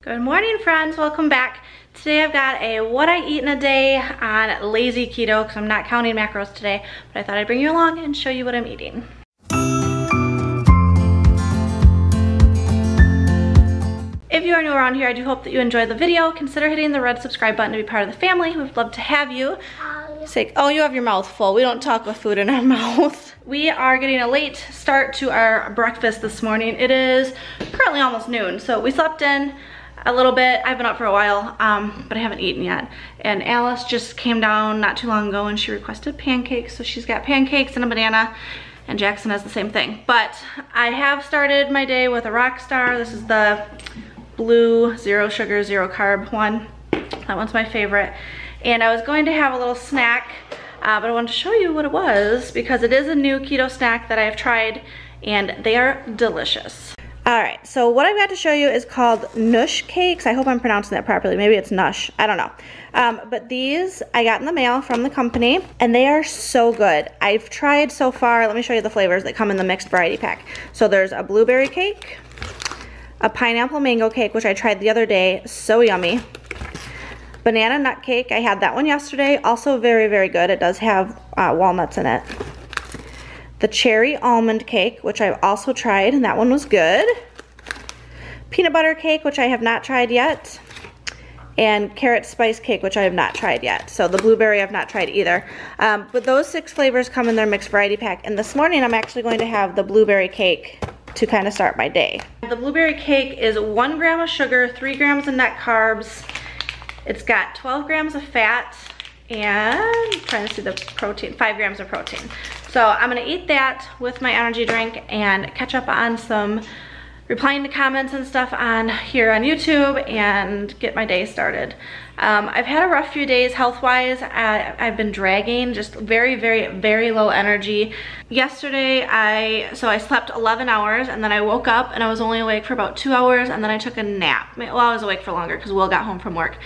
Good morning, friends. Welcome back. Today I've got a what I eat in a day on lazy keto because I'm not counting macros today, but I thought I'd bring you along and show you what I'm eating. If you are new around here, I do hope that you enjoyed the video. Consider hitting the red subscribe button to be part of the family. We'd love to have you. Oh, you have your mouth full. We don't talk with food in our mouth. We are getting a late start to our breakfast this morning. It is currently almost noon, so we slept in a little bit. I've been up for a while, but I haven't eaten yet. And Alice just came down not too long ago and she requested pancakes. So she's got pancakes and a banana, and Jackson has the same thing. But I have started my day with a Rockstar. This is the blue, 0 sugar, 0 carb one. That one's my favorite. And I was going to have a little snack, but I wanted to show you what it was because it is a new keto snack that I've tried and they are delicious. All right, so what I've got to show you is called Nush cakes. I hope I'm pronouncing that properly. Maybe it's Nush, I don't know. But these I got in the mail from the company and they are so good. I've tried so far, let me show you the flavors that come in the mixed variety pack. So there's a blueberry cake, a pineapple mango cake, which I tried the other day, so yummy. Banana nut cake, I had that one yesterday, also very, very good. It does have walnuts in it. The cherry almond cake, which I've also tried, and that one was good. Peanut butter cake, which I have not tried yet. And carrot spice cake, which I have not tried yet. So the blueberry I've not tried either. But those 6 flavors come in their mixed variety pack. And this morning I'm actually going to have the blueberry cake to kind of start my day. The blueberry cake is 1 gram of sugar, 3 grams of net carbs. It's got 12 grams of fat and I'm trying to see the protein, 5 grams of protein. So I'm gonna eat that with my energy drink and catch up on some replying to comments and stuff on here on YouTube and get my day started. I've had a rough few days health-wise. I've been dragging, just very, very, very low energy. Yesterday, I slept 11 hours and then I woke up and I was only awake for about 2 hours and then I took a nap. Well, I was awake for longer because Will got home from work.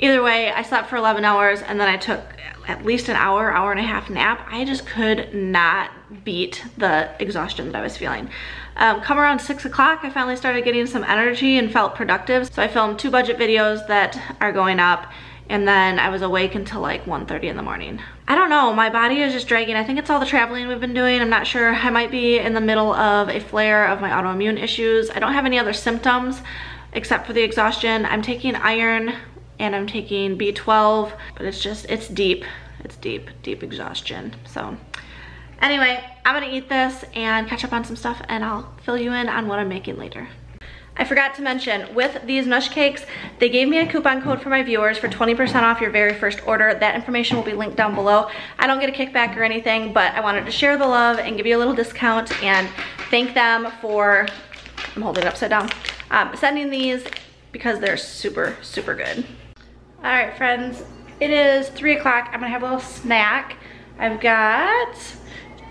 Either way, I slept for 11 hours and then I took at least an hour, hour and a half nap. I just could not beat the exhaustion that I was feeling. Come around 6 o'clock, I finally started getting some energy and felt productive. So I filmed 2 budget videos that are going up and then I was awake until like 1:30 in the morning. I don't know, my body is just dragging. I think it's all the traveling we've been doing. I'm not sure. I might be in the middle of a flare of my autoimmune issues. I don't have any other symptoms except for the exhaustion. I'm taking iron and I'm taking B12, but it's deep. It's deep exhaustion. So anyway, I'm gonna eat this and catch up on some stuff and I'll fill you in on what I'm making later. I forgot to mention, with these Nush cakes, they gave me a coupon code for my viewers for 20% off your very first order. That information will be linked down below. I don't get a kickback or anything, but I wanted to share the love and give you a little discount and thank them for, I'm holding it upside down, sending these because they're super, super good. All right, friends, it is 3 o'clock. I'm gonna have a little snack. I've got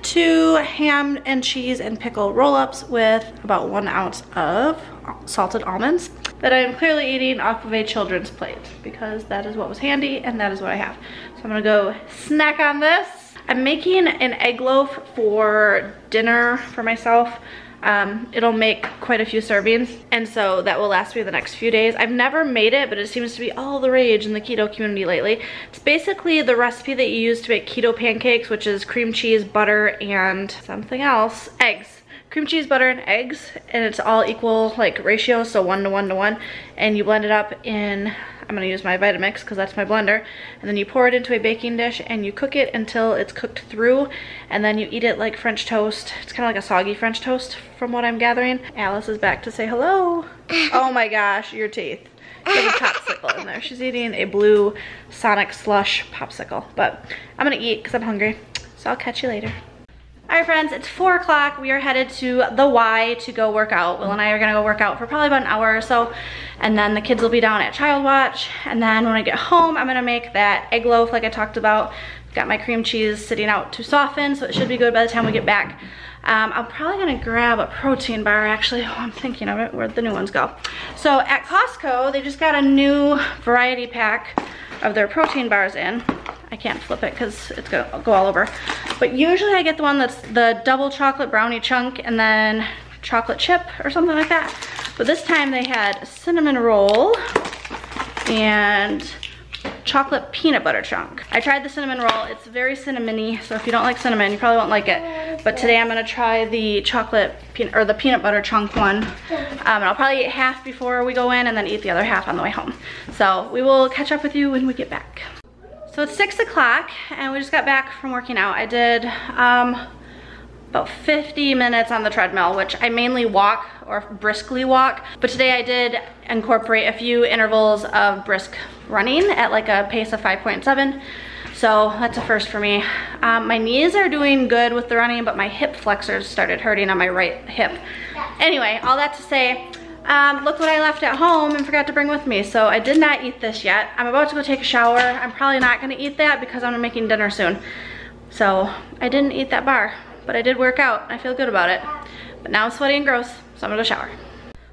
2 ham and cheese and pickle roll-ups with about 1 ounce of salted almonds that I'm clearly eating off of a children's plate because that is what was handy and that is what I have. So I'm gonna go snack on this. I'm making an egg loaf for dinner for myself. It'll make quite a few servings and so that will last me the next few days. I've never made it, but it seems to be all the rage in the keto community lately. It's basically the recipe that you use to make keto pancakes, which is cream cheese, butter, and something else, eggs. Cream cheese, butter, and eggs, and it's all equal like ratio, so 1 to 1 to 1, and you blend it up in, I'm gonna use my Vitamix because that's my blender, and then you pour it into a baking dish and you cook it until it's cooked through, and then you eat it like French toast. It's kind of like a soggy French toast from what I'm gathering. Alice is back to say hello. Oh my gosh, your teeth. There's a popsicle in there. She's eating a blue Sonic Slush popsicle, but I'm gonna eat because I'm hungry, so I'll catch you later. All right, friends, it's 4 o'clock. We are headed to the Y to go work out. Will and I are gonna go work out for probably about an hour or so, and then the kids will be down at Child Watch, and then when I get home, I'm gonna make that egg loaf like I talked about. Got my cream cheese sitting out to soften, so it should be good by the time we get back. I'm probably gonna grab a protein bar, actually. Oh, I'm thinking of it, where'd the new ones go? So at Costco, they just got a new variety pack of their protein bars in. I can't flip it because it's gonna go all over. But usually I get the one that's the double chocolate brownie chunk and then chocolate chip or something like that. But this time they had a cinnamon roll and chocolate peanut butter chunk. I tried the cinnamon roll. It's very cinnamony, so if you don't like cinnamon, you probably won't like it. But today I'm gonna try the the peanut butter chunk one. And I'll probably eat half before we go in and then eat the other half on the way home. So we will catch up with you when we get back. So it's 6 o'clock and we just got back from working out. I did about 50 minutes on the treadmill, which I mainly walk or briskly walk. But today I did incorporate a few intervals of brisk running at like a pace of 5.7. So that's a first for me. My knees are doing good with the running, but my hip flexors started hurting on my right hip. Anyway, all that to say, look what I left at home and forgot to bring with me. So I did not eat this yet. I'm about to go take a shower. I'm probably not gonna eat that because I'm making dinner soon. So I didn't eat that bar, but I did work out. I feel good about it. But now I'm sweaty and gross, so I'm gonna shower.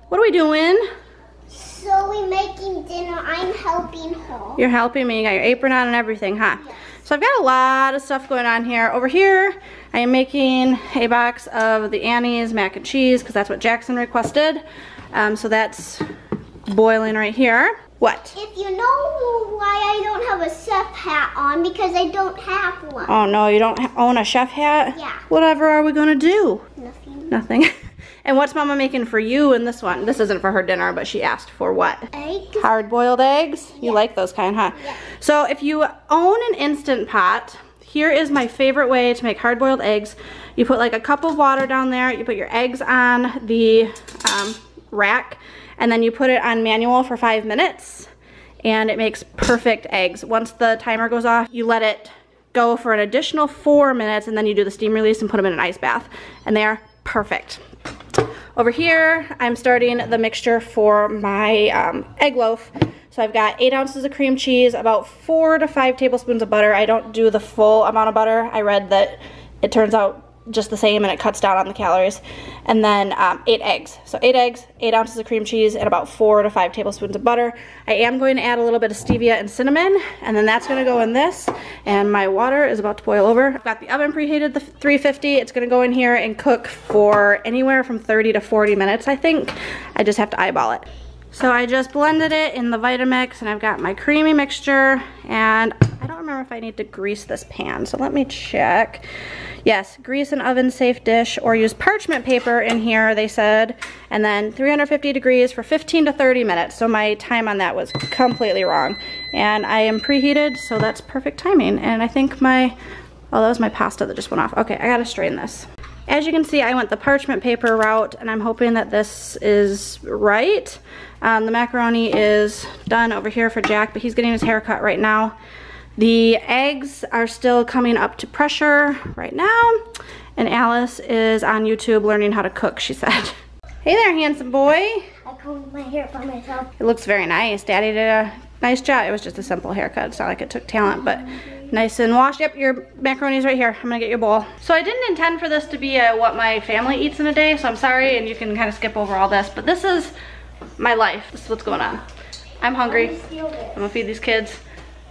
What are we doing? So we're making dinner. I'm helping her. You're helping me. You got your apron on and everything, huh? Yes. So I've got a lot of stuff going on here. Over here, I am making a box of the Annie's mac and cheese because that's what Jackson requested. So that's boiling right here. What? If you know why I don't have a chef hat on, because I don't have one. Oh no, you don't own a chef hat? Yeah. Whatever are we gonna do? Nothing. Nothing. And what's Mama making for you in this one? This isn't for her dinner, but she asked for what? Eggs. Hard-boiled eggs? You like those kind, huh? Yeah. So if you own an Instant Pot, here is my favorite way to make hard-boiled eggs. You put like a cup of water down there, you put your eggs on the rack, and then you put it on manual for 5 minutes, and it makes perfect eggs. Once the timer goes off, you let it go for an additional 4 minutes, and then you do the steam release and put them in an ice bath, and they are perfect. Over here, I'm starting the mixture for my egg loaf. So I've got 8 ounces of cream cheese, about 4 to 5 tablespoons of butter. I don't do the full amount of butter. I read that it turns out just the same and it cuts down on the calories. And then 8 eggs. So 8 eggs, 8 ounces of cream cheese, and about 4 to 5 tablespoons of butter. I am going to add a little bit of stevia and cinnamon, and then that's gonna go in this. And my water is about to boil over. I've got the oven preheated to 350. It's gonna go in here and cook for anywhere from 30 to 40 minutes, I think. I just have to eyeball it. So I just blended it in the Vitamix, and I've got my creamy mixture, and I don't remember if I need to grease this pan, so let me check. Yes, grease an oven safe dish or use parchment paper in here, they said, and then 350 degrees for 15 to 30 minutes. So my time on that was completely wrong. And I am preheated, so that's perfect timing. And I think oh, that was my pasta that just went off. Okay, I gotta strain this. As you can see, I went the parchment paper route, and I'm hoping that this is right. The macaroni is done over here for Jack, but he's getting his hair cut right now. The eggs are still coming up to pressure right now, and Alice is on YouTube learning how to cook, she said. Hey there, handsome boy. I combed my hair by myself. It looks very nice. Daddy did a nice job. It was just a simple haircut. It's not like it took talent, but nice and washed. Yep, your macaroni's right here. I'm gonna get your bowl. So I didn't intend for this to be what my family eats in a day, so I'm sorry, and you can kind of skip over all this, but this is my life. This is what's going on. I'm hungry. I'm gonna feed these kids.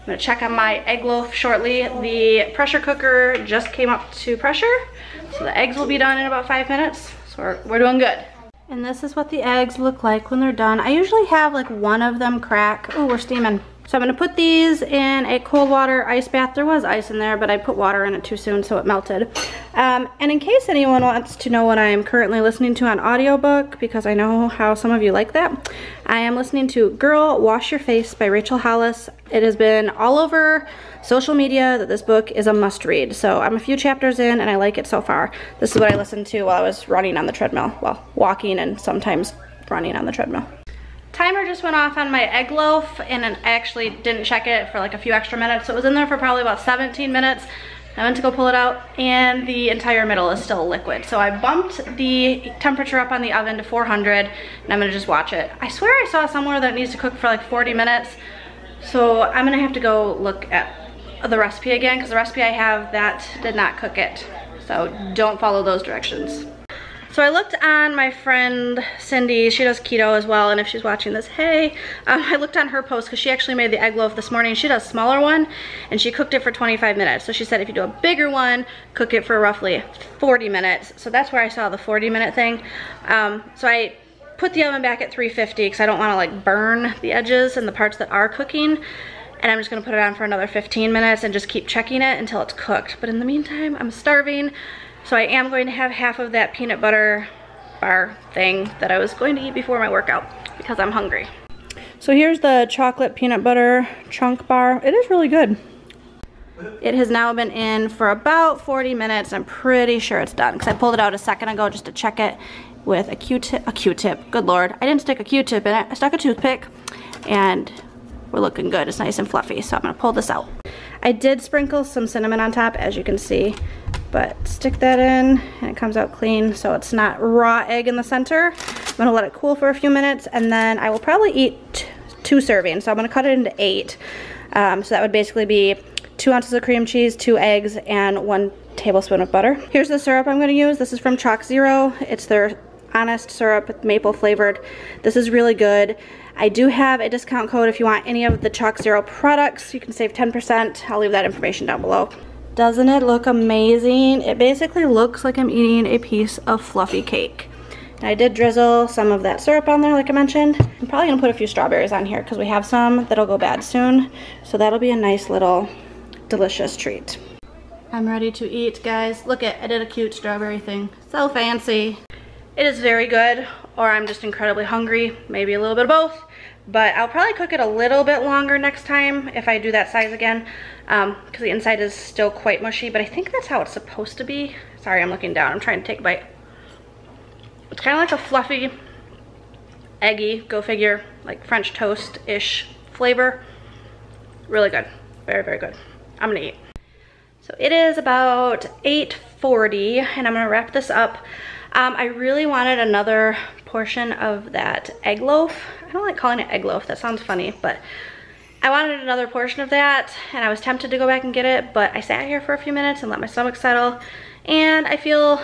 I'm gonna check on my egg loaf shortly. The pressure cooker just came up to pressure, so the eggs will be done in about 5 minutes. So we're doing good. And this is what the eggs look like when they're done. I usually have like one of them crack. Oh, we're steaming. So I'm gonna put these in a cold water ice bath. There was ice in there, but I put water in it too soon, so it melted. And in case anyone wants to know what I am currently listening to on audiobook, because I know how some of you like that, I am listening to Girl, Wash Your Face by Rachel Hollis. It has been all over social media that this book is a must read. So I'm a few chapters in and I like it so far. This is what I listened to while I was running on the treadmill. Well, walking and sometimes running on the treadmill. Timer just went off on my egg loaf, and I actually didn't check it for like a few extra minutes. So it was in there for probably about 17 minutes. I went to go pull it out, and the entire middle is still liquid. So I bumped the temperature up on the oven to 400, and I'm gonna just watch it. I swear I saw somewhere that it needs to cook for like 40 minutes. So I'm gonna have to go look at the recipe again, because the recipe I have, that did not cook it. So don't follow those directions. So I looked on my friend Cindy, she does keto as well, and if she's watching this, hey. I looked on her post because she actually made the egg loaf this morning. She does a smaller one, and she cooked it for 25 minutes. So she said if you do a bigger one, cook it for roughly 40 minutes. So that's where I saw the 40-minute thing. So I put the oven back at 350 because I don't want to like burn the edges and the parts that are cooking. And I'm just gonna put it on for another 15 minutes and just keep checking it until it's cooked. But in the meantime, I'm starving. So I am going to have half of that peanut butter bar thing that I was going to eat before my workout because I'm hungry. So here's the chocolate peanut butter chunk bar. It is really good. It has now been in for about 40 minutes. I'm pretty sure it's done because I pulled it out a second ago just to check it with a Q-tip, good Lord. I didn't stick a Q-tip in it, I stuck a toothpick, and we're looking good. It's nice and fluffy, so I'm gonna pull this out. I did sprinkle some cinnamon on top, as you can see, but stick that in and it comes out clean so it's not raw egg in the center. I'm gonna let it cool for a few minutes and then I will probably eat 2 servings. So I'm gonna cut it into 8. So that would basically be 2 ounces of cream cheese, 2 eggs, and 1 tablespoon of butter. Here's the syrup I'm gonna use. This is from Chalk Zero. It's their Honest syrup, maple flavored. This is really good. I do have a discount code if you want any of the Chalk Zero products. You can save 10%. I'll leave that information down below. Doesn't it look amazing? It basically looks like I'm eating a piece of fluffy cake. And I did drizzle some of that syrup on there like I mentioned. I'm probably gonna put a few strawberries on here because we have some that'll go bad soon. So that'll be a nice little delicious treat. I'm ready to eat, guys. Look I did a cute strawberry thing. So fancy. It is very good, or I'm just incredibly hungry, maybe a little bit of both, but I'll probably cook it a little bit longer next time if I do that size again, because the inside is still quite mushy, but I think that's how it's supposed to be. Sorry, I'm looking down, I'm trying to take a bite. It's kind of like a fluffy, eggy, go figure, like French toast-ish flavor. Really good, very, very good. I'm gonna eat. So it is about 8:40, and I'm gonna wrap this up. I really wanted another portion of that egg loaf. I don't like calling it egg loaf, that sounds funny, but I wanted another portion of that and I was tempted to go back and get it, but I sat here for a few minutes and let my stomach settle and I feel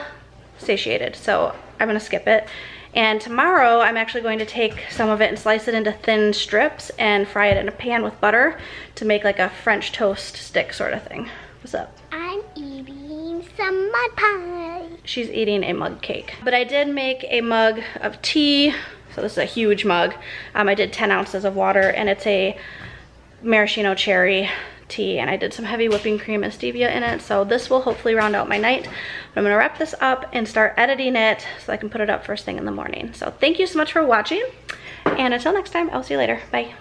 satiated, so I'm gonna skip it. And tomorrow I'm actually going to take some of it and slice it into thin strips and fry it in a pan with butter to make like a French toast stick sort of thing. What's up? I'm eating some mud pie. She's eating a mug cake. But I did make a mug of tea. So this is a huge mug. I did 10 ounces of water and it's a maraschino cherry tea. And I did some heavy whipping cream and stevia in it. So this will hopefully round out my night. But I'm gonna wrap this up and start editing it so I can put it up first thing in the morning. So thank you so much for watching. And until next time, I'll see you later. Bye.